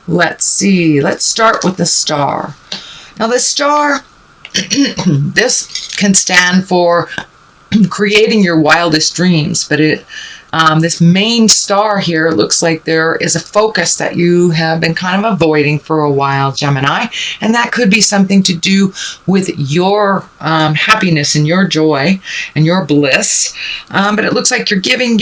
Let's see. Let's start with the star. Now, the star, this can stand for creating your wildest dreams, but this main star here, it looks like there is a focus that you have been kind of avoiding for a while, Gemini, and that could be something to do with your happiness and your joy and your bliss, but it looks like you're giving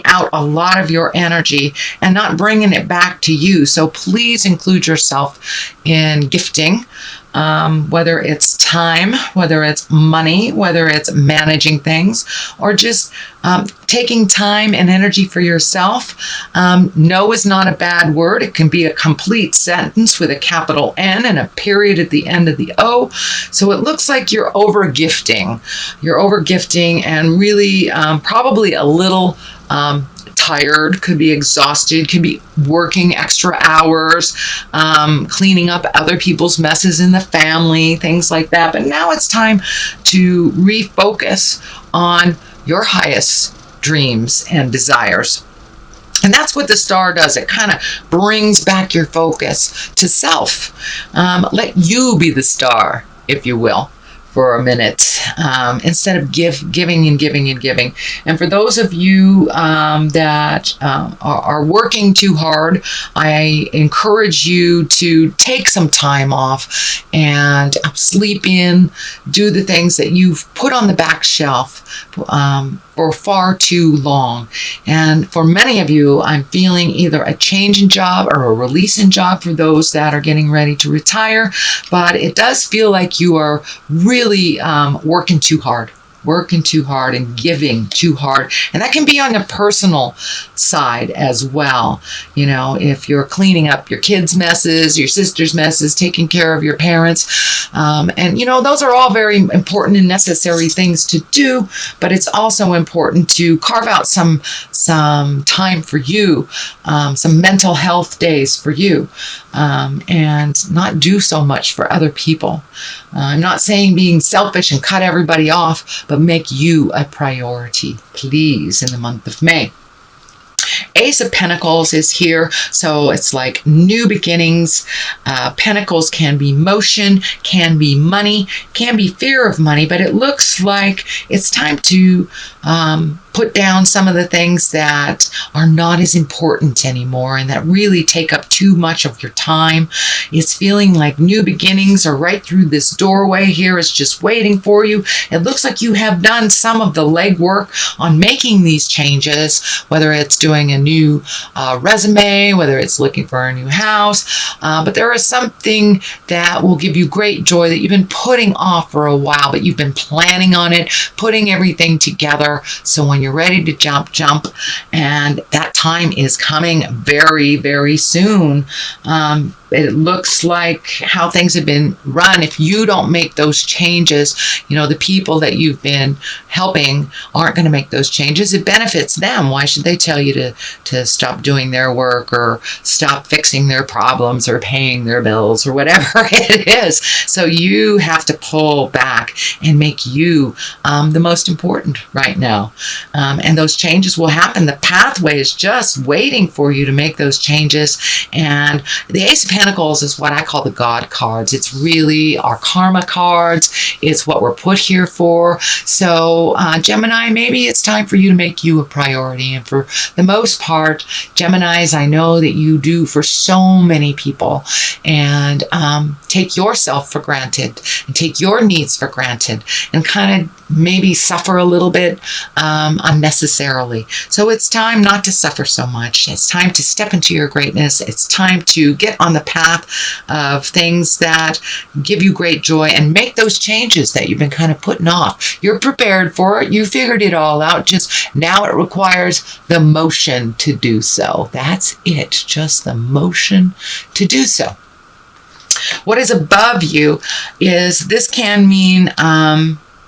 out a lot of your energy and not bringing it back to you. So please include yourself in gifting. Whether it's time, whether it's money, whether it's managing things, or just taking time and energy for yourself. No is not a bad word. It can be a complete sentence with a capital N and a period at the end of the O. So it looks like you're over gifting. You're over gifting and really probably a little tired, could be exhausted, could be working extra hours, cleaning up other people's messes in the family, things like that. But now it's time to refocus on your highest dreams and desires. And that's what the star does. It kind of brings back your focus to self. Let you be the star, if you will, for a minute, instead of giving. And for those of you that are working too hard, I encourage you to take some time off and sleep in, do the things that you've put on the back shelf for far too long. And for many of you, I'm feeling either a change in job or a release in job for those that are getting ready to retire. But it does feel like you are really working too hard and giving too hard. And that can be on the personal side as well. You know, if you're cleaning up your kids' messes, your sister's messes, taking care of your parents. And, you know, those are all very important and necessary things to do, but it's also important to carve out some time for you, some mental health days for you, and not do so much for other people. I'm not saying being selfish and cut everybody off, but make you a priority, please, in the month of May. Ace of Pentacles is here, so it's like new beginnings. Pentacles can be motion, can be money, can be fear of money, but it looks like it's time to put down some of the things that are not as important anymore and that really take up too much of your time. It's feeling like new beginnings are right through this doorway here. It's just waiting for you. It looks like you have done some of the legwork on making these changes, whether it's doing a new resume, whether it's looking for a new house, but there is something that will give you great joy that you've been putting off for a while, but you've been planning on it, putting everything together. So when you're ready to jump, and that time is coming very, very soon. It looks like how things have been run. If you don't make those changes, you know, the people that you've been helping aren't going to make those changes. It benefits them. Why should they tell you to stop doing their work or stop fixing their problems or paying their bills or whatever it is? So you have to pull back and make you the most important right now. And those changes will happen. The pathway is just waiting for you to make those changes. And the Ace of Pentacles is what I call the God cards. It's really our karma cards. It's what we're put here for. So Gemini, maybe it's time for you to make you a priority. And for the most part, Geminis, I know that you do for so many people. And take yourself for granted and take your needs for granted and kind of maybe suffer a little bit unnecessarily. So it's time not to suffer so much. It's time to step into your greatness. It's time to get on the path of things that give you great joy and make those changes that you've been kind of putting off. You're prepared for it. You figured it all out. Just now it requires the motion to do so. That's it. Just the motion to do so. What is above you is this can mean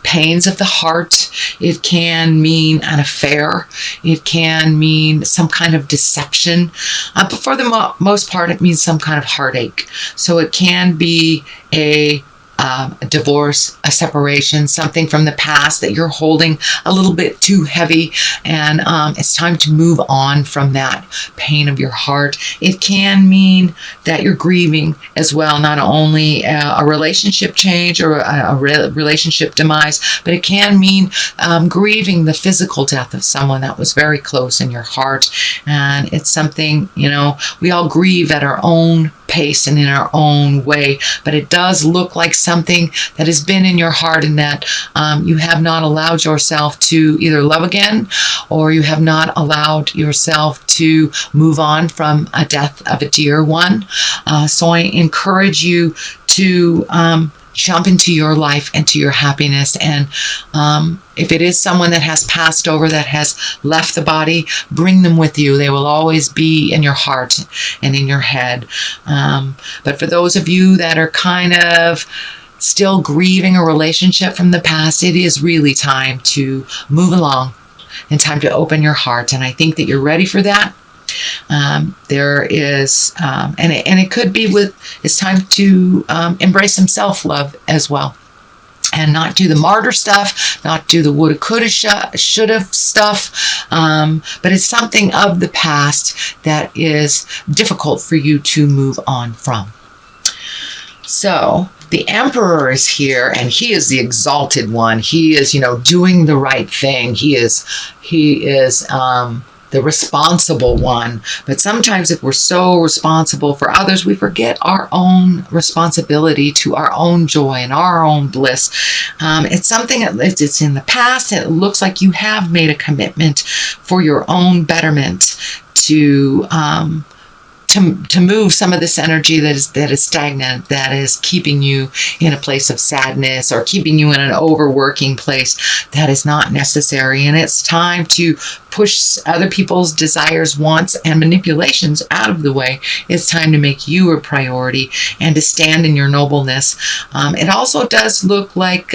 pains of the heart. It can mean an affair. It can mean some kind of deception. But for the most part, it means some kind of heartache. So it can be a a divorce, a separation, something from the past that you're holding a little bit too heavy, and it's time to move on from that pain of your heart. It can mean that you're grieving as well, not only a relationship change or a relationship demise, but it can mean grieving the physical death of someone that was very close in your heart. And it's something, we all grieve at our own pace and in our own way, but it does look like something that has been in your heart, and that you have not allowed yourself to either love again, or you have not allowed yourself to move on from a death of a dear one. So I encourage you to jump into your life, into your happiness. And if it is someone that has passed over, that has left the body, bring them with you. They will always be in your heart and in your head. But for those of you that are kind of still grieving a relationship from the past, it is really time to move along and time to open your heart. And I think that you're ready for that. There is, and it could be it's time to embrace some self-love as well, and not do the martyr stuff, not do the woulda, coulda, shoulda stuff, but it's something of the past that is difficult for you to move on from. So the Emperor is here, and he is the exalted one. He is, doing the right thing. He is the responsible one. But sometimes if we're so responsible for others, we forget our own responsibility to our own joy and our own bliss. It's something it's in the past, and it looks like you have made a commitment for your own betterment to move some of this energy that is stagnant, that is keeping you in a place of sadness, or keeping you in an overworking place that is not necessary. And it's time to push other people's desires, wants, and manipulations out of the way. It's time to make you a priority and to stand in your nobleness. It also does look like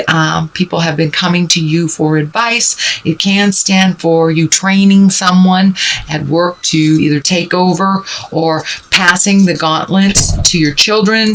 people have been coming to you for advice. It can stand for you training someone at work to either take over, or passing the gauntlet to your children,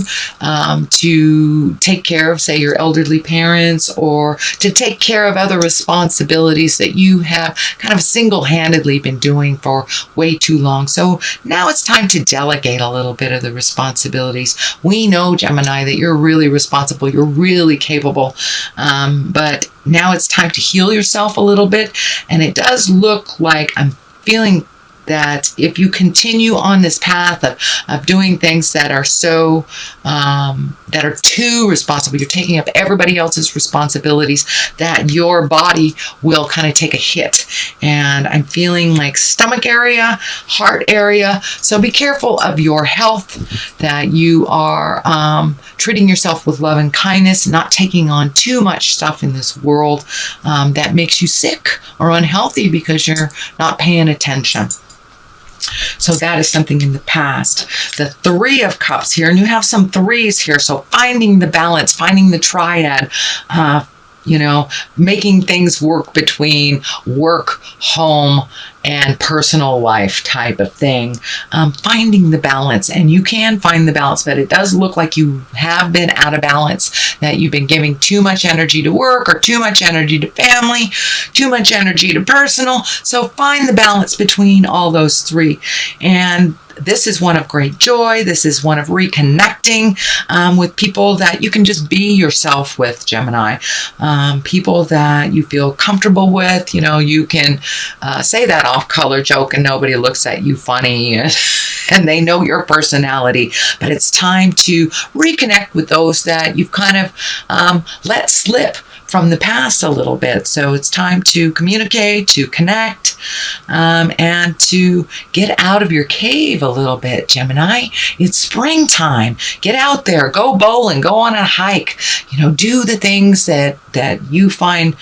to take care of, say, your elderly parents, or to take care of other responsibilities that you have kind of single-handedly been doing for way too long. So now it's time to delegate a little bit of the responsibilities. We know, Gemini, that you're really responsible, you're really capable, but now it's time to heal yourself a little bit. And it does look like I'm feeling that if you continue on this path of doing things that are so, that are too responsible, you're taking up everybody else's responsibilities, that your body will kind of take a hit. And I'm feeling like stomach area, heart area. So be careful of your health, that you are treating yourself with love and kindness, not taking on too much stuff in this world that makes you sick or unhealthy because you're not paying attention. So that is something in the past. The Three of Cups here, and you have some threes here. So finding the balance, finding the triad, making things work between work, home, and personal life type of thing. Finding the balance, and you can find the balance, but it does look like you have been out of balance, that you've been giving too much energy to work, or too much energy to family, too much energy to personal. So find the balance between all those three. And this is one of great joy. This is one of reconnecting with people that you can just be yourself with, Gemini. People that you feel comfortable with. You can say that off-color joke and nobody looks at you funny and they know your personality. But it's time to reconnect with those that you've kind of let slip from the past a little bit. So it's time to communicate, to connect, and to get out of your cave a little bit, Gemini. It's springtime. Get out there, go bowling, go on a hike, do the things that you find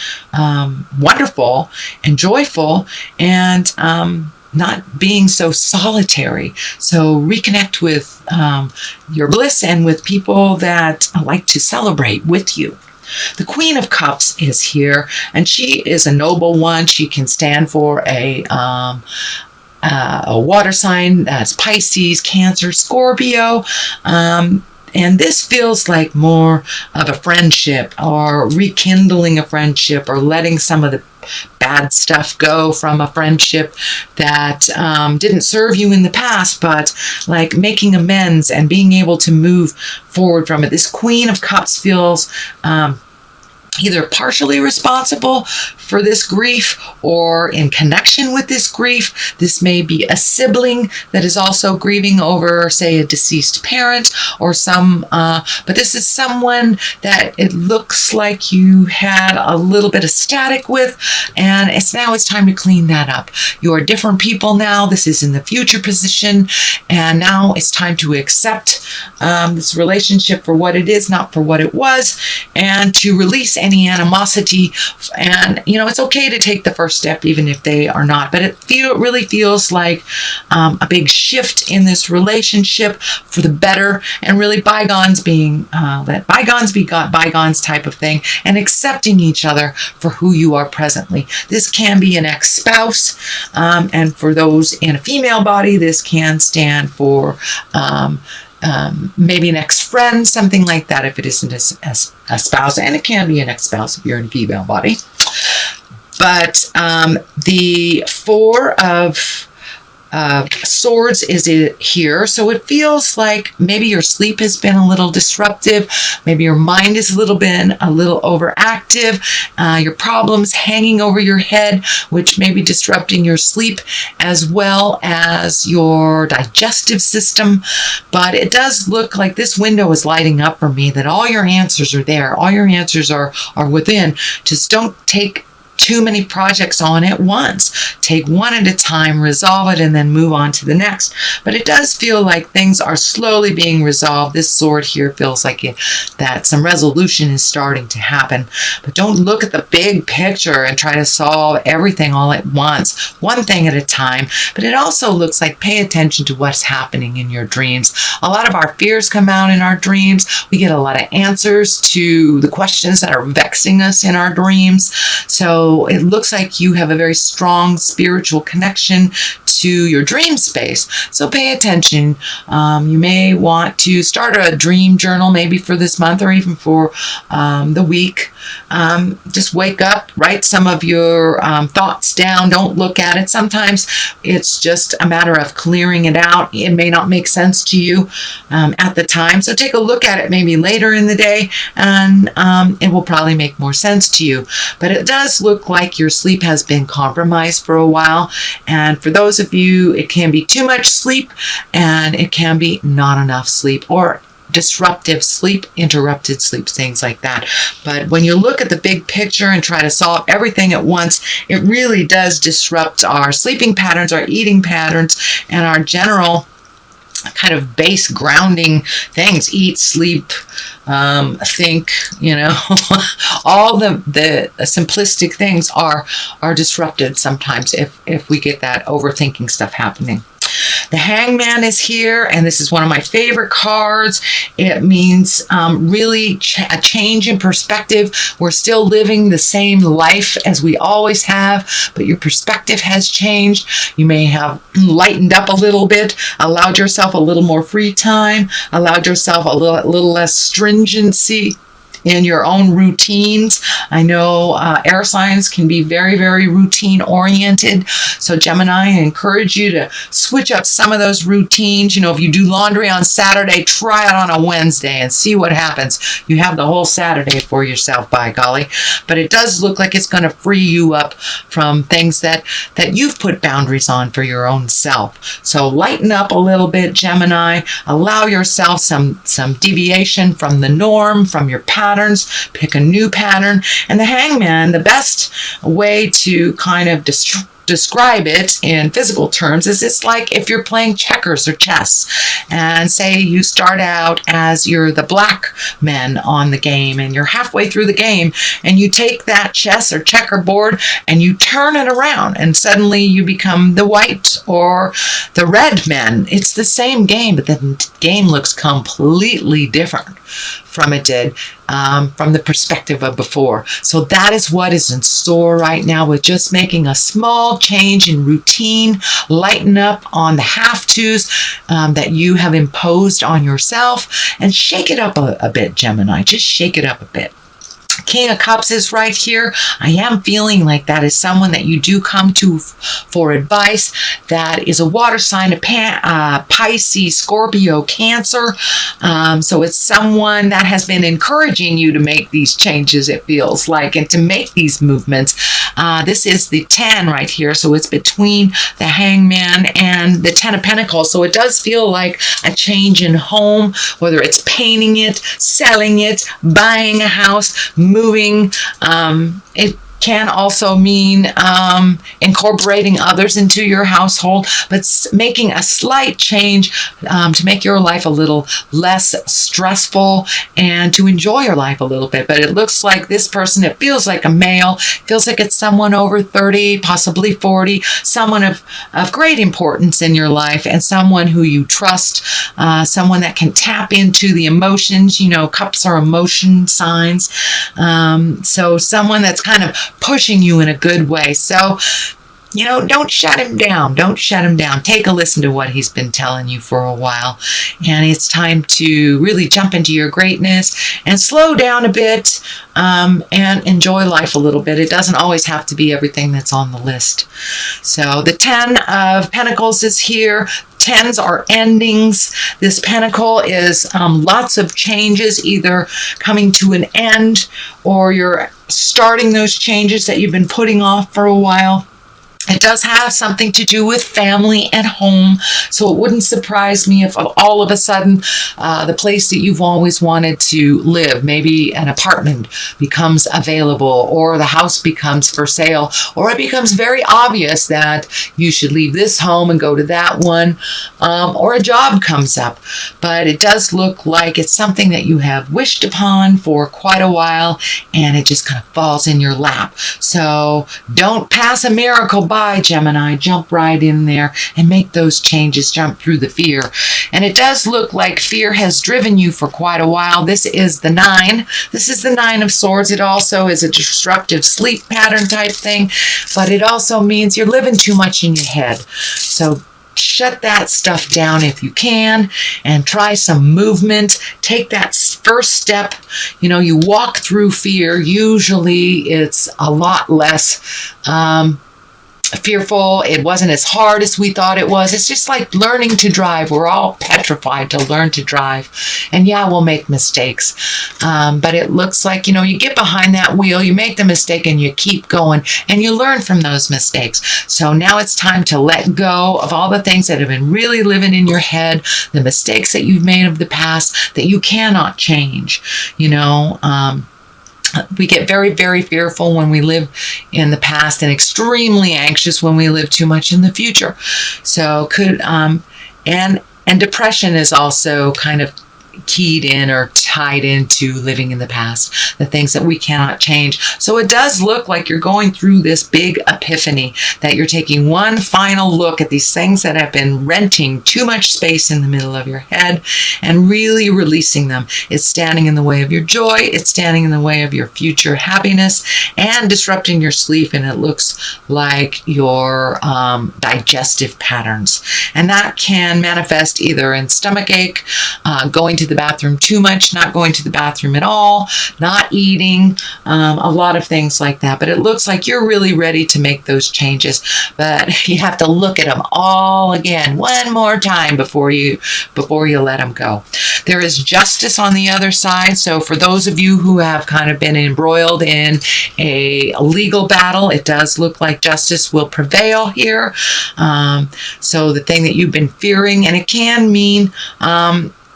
wonderful and joyful, and not being so solitary. So reconnect with your bliss and with people that like to celebrate with you. The Queen of Cups is here, and she is a noble one. She can stand for a water sign. That's Pisces, Cancer, Scorpio. And this feels like more of a friendship, or rekindling a friendship, or letting some of the bad stuff go from a friendship that didn't serve you in the past, but like making amends and being able to move forward from it. This Queen of Cups feels either partially responsible for this grief or in connection with this grief. This may be a sibling that is also grieving over, say, a deceased parent or but this is someone that it looks like you had a little bit of static with, and it's time to clean that up. You are different people now. This is in the future position, and now it's time to accept this relationship for what it is, not for what it was, and to release any animosity. And it's okay to take the first step even if they are not, but it really feels like a big shift in this relationship for the better, and really bygones being let bygones be bygones type of thing, and accepting each other for who you are presently. This can be an ex-spouse, and for those in a female body, this can stand for maybe an ex-friend, something like that, if it isn't a spouse, and it can be an ex-spouse if you're in a female body. But the Four of Swords is here, so it feels like maybe your sleep has been a little disruptive, maybe your mind is a little overactive, your problems hanging over your head, which may be disrupting your sleep as well as your digestive system. But it does look like this window is lighting up for me, that all your answers are there, all your answers are within. Just don't take too many projects on at once. Take one at a time, resolve it, and then move on to the next. But it does feel like things are slowly being resolved. This sword here feels like that some resolution is starting to happen. But don't look at the big picture and try to solve everything all at once, one thing at a time. But it also looks like pay attention to what's happening in your dreams. A lot of our fears come out in our dreams. We get a lot of answers to the questions that are vexing us in our dreams. So it looks like you have a very strong spiritual connection to your dream space. So pay attention. You may want to start a dream journal, maybe for this month or even for the week. Just wake up, write some of your thoughts down. Don't look at it. Sometimes it's just a matter of clearing it out. It may not make sense to you at the time. So take a look at it maybe later in the day, and it will probably make more sense to you. But it does look like your sleep has been compromised for a while. And for those of you, it can be too much sleep, and it can be not enough sleep, or disruptive sleep, interrupted sleep, things like that. But when you look at the big picture and try to solve everything at once, it really does disrupt our sleeping patterns, our eating patterns, and our general kind of base grounding things. Eat, sleep, think, all the simplistic things are disrupted sometimes if we get that overthinking stuff happening. The Hangman is here, and this is one of my favorite cards. It means really a change in perspective. We're still living the same life as we always have, but your perspective has changed. You may have lightened up a little bit, allowed yourself a little more free time, allowed yourself a little less stringency in your own routines. I know air signs can be very, very routine oriented. So Gemini, I encourage you to switch up some of those routines. If you do laundry on Saturday, try it on a Wednesday and see what happens. You have the whole Saturday for yourself, by golly. But it does look like it's going to free you up from things that you've put boundaries on for your own self. So lighten up a little bit, Gemini. Allow yourself some deviation from the norm, from your patterns. Pick a new pattern. And the Hangman, the best way to kind of describe it in physical terms is it's like if you're playing checkers or chess, and say you start out as you're the black man on the game, and you're halfway through the game, and you take that chess or checkerboard and you turn it around, and suddenly you become the white or the red man. It's the same game, but the game looks completely different from it did, from the perspective of before. So that is what is in store right now with just making a small change in routine, lighten up on the have-tos that you have imposed on yourself, and shake it up a bit, Gemini. Just shake it up a bit. King of Cups is right here. I am feeling like that is someone that you do come to for advice. That is a water sign, Pisces, Scorpio, Cancer. So it's someone that has been encouraging you to make these changes, it feels like, and to make these movements. This is the 10 right here. So it's between the Hangman and the 10 of Pentacles. So it does feel like a change in home, whether it's painting it, selling it, buying a house, moving. It can also mean incorporating others into your household, but making a slight change to make your life a little less stressful and to enjoy your life a little bit. But it looks like this person, it feels like a male, feels like it's someone over 30, possibly 40, someone of great importance in your life and someone who you trust, someone that can tap into the emotions. You know, cups are emotion signs. So someone that's kind of pushing you in a good way. So, you know, don't shut him down. Don't shut him down. Take a listen to what he's been telling you for a while. And it's time to really jump into your greatness and slow down a bit and enjoy life a little bit. It doesn't always have to be everything that's on the list. So the 10 of Pentacles is here. 10s are endings. This pentacle is lots of changes, either coming to an end or you're starting those changes that you've been putting off for a while. It does have something to do with family and home, so it wouldn't surprise me if all of a sudden the place that you've always wanted to live, maybe an apartment, becomes available, or the house becomes for sale, or it becomes very obvious that you should leave this home and go to that one, or a job comes up. But it does look like it's something that you have wished upon for quite a while, and it just kind of falls in your lap. So don't pass a miracle by, Gemini. Jump right in there and make those changes. Jump through the fear. And it does look like fear has driven you for quite a while. This is the 9. This is the 9 of Swords. It also is a disruptive sleep pattern type thing, but it also means you're living too much in your head. So shut that stuff down if you can and try some movement. Take that first step. You know, you walk through fear. Usually it's a lot less fearful. It wasn't as hard as we thought it was. It's just like learning to drive. We're all petrified to learn to drive. And yeah, we'll make mistakes. But it looks like, you know, you get behind that wheel, you make the mistake and you keep going and you learn from those mistakes. So now it's time to let go of all the things that have been really living in your head, the mistakes that you've made of the past that you cannot change. You know, we get very, very fearful when we live in the past and extremely anxious when we live too much in the future. So and depression is also kind of keyed in or tied into living in the past, the things that we cannot change. So it does look like you're going through this big epiphany, that you're taking one final look at these things that have been renting too much space in the middle of your head and really releasing them. It's standing in the way of your joy. It's standing in the way of your future happiness and disrupting your sleep. And it looks like your digestive patterns. And that can manifest either in stomachache, going to the bathroom too much, not going to the bathroom at all, not eating, a lot of things like that. But it looks like you're really ready to make those changes. But you have to look at them all again one more time before you let them go. There is justice on the other side. So for those of you who have kind of been embroiled in a legal battle, it does look like justice will prevail here. So the thing that you've been fearing, and it can mean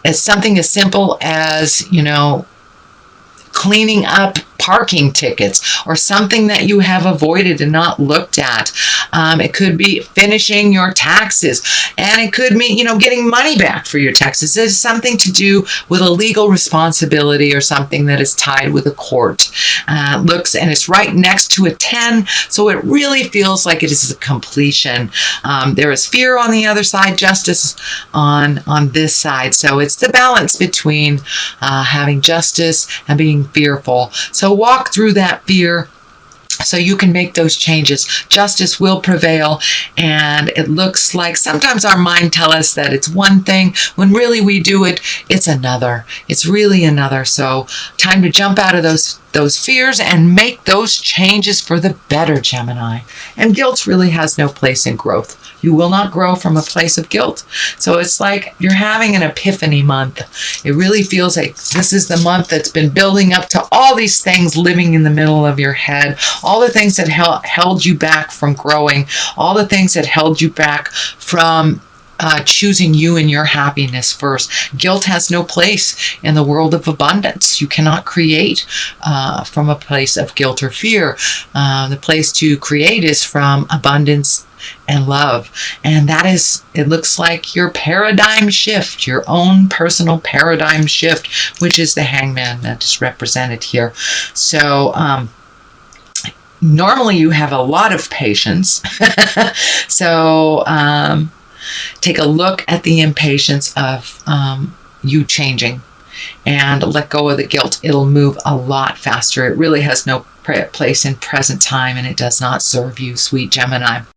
as something as simple as, you know, cleaning up parking tickets or something that you have avoided and not looked at. It could be finishing your taxes, and it could mean, getting money back for your taxes. It's something to do with a legal responsibility or something that is tied with a court. And it's right next to a 10, so it really feels like it is a completion. There is fear on the other side, justice on this side. So it's the balance between having justice and being fearful. So walk through that fear so you can make those changes. Justice will prevail, and it looks like sometimes our mind tells us that it's one thing when really we do it, it's another. It's really another. So time to jump out of those fears and make those changes for the better, Gemini. And guilt really has no place in growth. You will not grow from a place of guilt. So it's like you're having an epiphany month. It really feels like this is the month that's been building up to all these things living in the middle of your head, all the things that held you back from growing, all the things that held you back from choosing you and your happiness first. Guilt has no place in the world of abundance. You cannot create from a place of guilt or fear. The place to create is from abundance and love. And that is, it looks like your paradigm shift, your own personal paradigm shift, which is the Hangman that is represented here. So, normally you have a lot of patience. So, take a look at the impatience of you changing and let go of the guilt. It'll move a lot faster. It really has no place in present time, and it does not serve you, sweet Gemini.